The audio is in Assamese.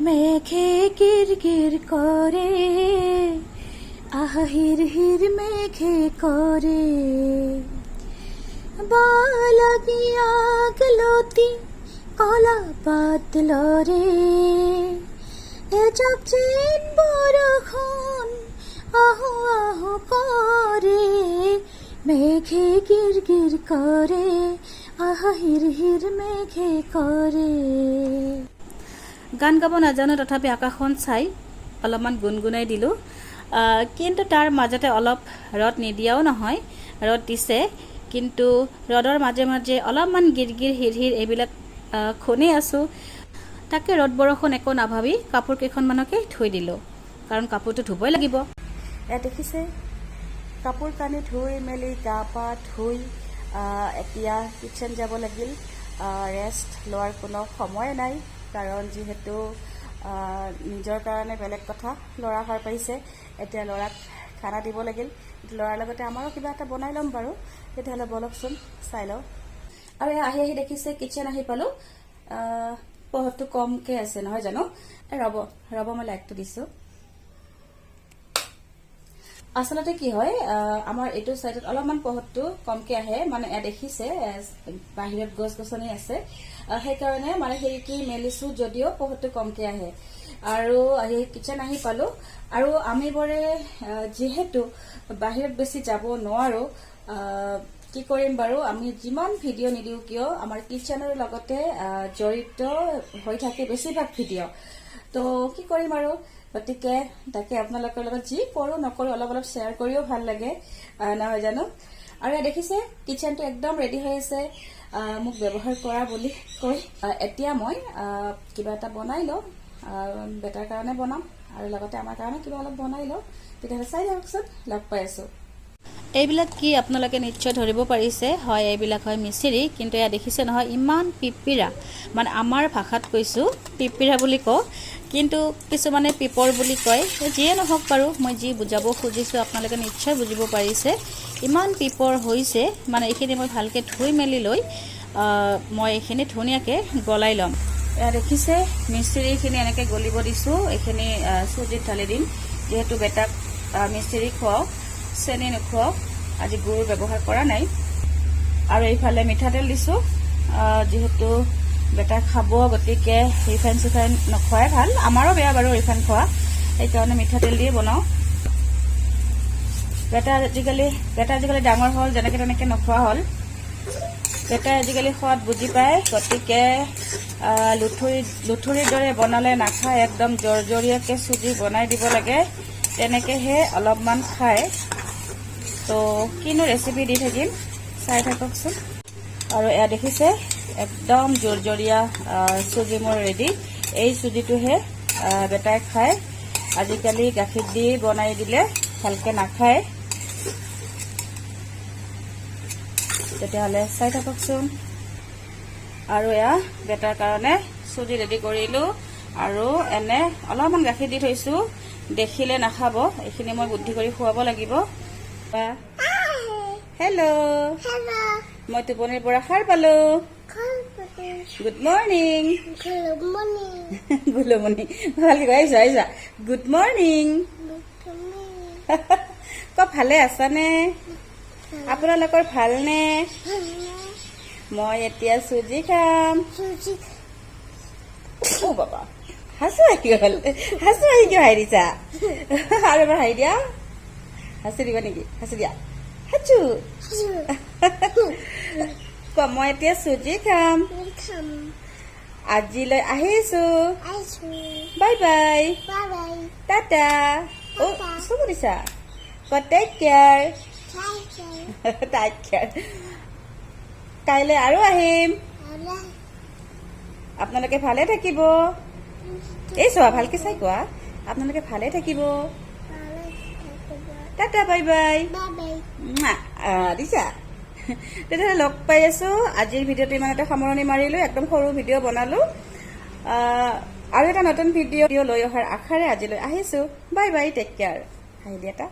মেঘে কিরকির করে আহির হির মেঘে করে বালাগিয়া গলতি কলা বাদল রে এ চাপচেন বরখন আহো আহো করে মেঘে গিরগির করে আহির হির মেঘে করে। গান গাব নাজানো তথাপি আকাশখন চাই অলপমান গুণগুণাই দিলোঁ, কিন্তু তাৰ মাজতে অলপ ৰদ নিদিয়াও নহয়, ৰদ দিছে কিন্তু ৰদৰ মাজে মাজে অলপমান গিৰগিৰ হিৰহিৰ এইবিলাক শুনি আছোঁ। তাকে ৰদ বৰষুণ একো নাভাবি কাপোৰ কেইখনমানকে থৈ দিলোঁ, কাৰণ কাপোৰটো ধুবই লাগিব। এয়া দেখিছে কাপোৰ কানি ধুই মেলি গা পা ধুই এতিয়া কিটচেন যাব লাগিল। ৰেষ্ট লোৱাৰ কোনো সময় নাই, কাৰণ যিহেতু নিজৰ কাৰণে বেলেগ কথা, ল'ৰা সাৰ পাইছে, এতিয়া ল'ৰাক খানা দিব লাগিল। ল'ৰাৰ লগতে আমাৰো কিবা এটা বনাই ল'ম বাৰু। তেতিয়াহ'লে বলকচোন চাই লওঁ। আৰু আহি আহি দেখিছে কিটচেন আহি পালোঁ। পোহৰটো কমকৈ আছে নহয় জানো? ৰ'ব মই লাইটটো দিছোঁ। আচলতে কি হয়, আমাৰ এইটো চাইডত অলপমান পোহৰটো কমকৈ আহে, মানে দেখিছে বাহিৰত গছ গছনি আছে, সেইকাৰণে মানে খিৰিকী মেলিছোঁ যদিও পোহৰটো কমকৈ আহে। আৰু আহি কিটচেন আহি পালোঁ। আৰু আমি বোৰে যিহেতু বাহিৰত বেছি যাব নোৱাৰোঁ, কি কৰিম বাৰু, আমি যিমান ভিডিঅ' নিদিওঁ কিয় আমাৰ কিটচেনৰ লগতে জড়িত হৈ থাকে বেছিভাগ ভিডিঅ'। তো কি কৰিম আৰু, গতিকে তাকে আপোনালোকৰ লগত যি কৰোঁ নকৰোঁ অলপ অলপ শ্বেয়াৰ কৰিও ভাল লাগে নহয় জানো? আৰু দেখিছে কিটচেনটো একদম ৰেডি হৈ আছে মোক ব্যৱহাৰ কৰা বুলি কৈ। এতিয়া মই কিবা এটা বনাই লওঁ, বেটাৰ কাৰণে বনাম আৰু লগতে আমাৰ কাৰণে কিবা অলপ বনাই লওঁ। তেতিয়াহ'লে চাই যাওকচোন, লগ পাই আছোঁ। এইবিলাক কি আপোনালোকে নিশ্চয় ধৰিব পাৰিছে, হয় এইবিলাক হয় মিচিৰি, কিন্তু এয়া দেখিছে নহয় ইমান পিপিৰা, মানে আমাৰ ভাষাত কৈছোঁ পিপিৰা বুলি কওঁ, কিন্তু কিছুমানে পিপৰ বুলি কয়। যিয়ে নহওক বাৰু, মই যি বুজাব খুজিছোঁ আপোনালোকে নিশ্চয় বুজিব পাৰিছে। ইমান পিপৰ হৈছে, মানে এইখিনি মই ভালকৈ ধুই মেলি লৈ মই এইখিনি ধুনীয়াকৈ গলাই ল'ম। এয়া দেখিছে মিচিৰিখিনি এনেকৈ গলিব দিছোঁ। এইখিনি চুজিত ঢালি দিম, যিহেতু বেটাক মিচিৰি খুৱাওঁ, চেনি নোখোৱাওঁ, আজি গুৰ ব্যৱহাৰ কৰা নাই। আৰু এইফালে মিঠাতেল দিছোঁ, যিহেতু বেটা খাব, গতিকে ৰিফাইন চিফাইন নোখোৱাই ভাল, আমাৰো বেয়া বাৰু ৰিফাইন খোৱা, সেইকাৰণে মিঠাতেল দিয়ে বনাওঁ। বেটা আজিকালি ডাঙৰ হ'ল, যেনেকৈ তেনেকৈ নোখোৱা হ'ল। বেটাই আজিকালি সোৱাদ বুজি পায়, গতিকে লুঠুৰিৰ দৰে বনালে নাখায়, একদম জৰজৰীয়াকৈ চুজি বনাই দিব লাগে, তেনেকৈহে অলপমান খায়। তো কিনো ৰেচিপি দি থাকিম, চাই থাককচোন। আৰু এয়া দেখিছে একদম জৰজৰীয়া চুজি মোৰ ৰেডি। এই চুজিটোহে বেটাই খায়, আজিকালি গাখীৰ দি বনাই দিলে ভালকৈ নাখায়। তেতিয়াহ'লে চাই থাককচোন। আৰু এয়া বেটাৰ কাৰণে চুজি ৰেডি কৰিলোঁ, আৰু এনে অলপমান গাখীৰ দি থৈছোঁ, দেখিলে নাখাব, এইখিনি মই বুদ্ধি কৰি খুৱাব লাগিব। হেল্ল', মই টোপনিৰ পৰা সাৰ পালোঁ। Good morning. গুড মৰ্ণিং ভালকৈ কৈ আহিছা, গুড মৰ্ণিং। ভালে আছানে? আপোনালোকৰ ভালনে? মই এতিয়া চুজি খাম। বাবা হাঁচু আহি গ'ল, হাঁচু আহি কিয় হাঁহি দিছা? আৰু এবাৰ হাঁহি দিয়া, হাঁচি দিবা নেকি? হাঁচি দিয়া, হাঁচু। মই এতিয়া চুজি খাম। আজিলৈ আহিছোঁ, বাই বাই, টাটা। চকু দিছা, টেক কেয়াৰ। কাইলৈ আৰু আহিম, আপোনালোকে ভালে থাকিব। এই চোৱা ভালকে চাই কোৱা, আপোনালোকে ভালে থাকিব, টাটা বাই বাই দিছা। তেতিয়াহ'লে লগ পাই আছোঁ। আজিৰ ভিডিঅ'টো ইমানতে সামৰণি মাৰিলোঁ, একদম সৰু ভিডিঅ' বনালোঁ। আৰু এটা নতুন ভিডিঅ' লৈ অহাৰ আশাৰে আজিলৈ আহিছোঁ, বাই বাই, টেক কেয়াৰ। হাঁহি দিয়া এটা।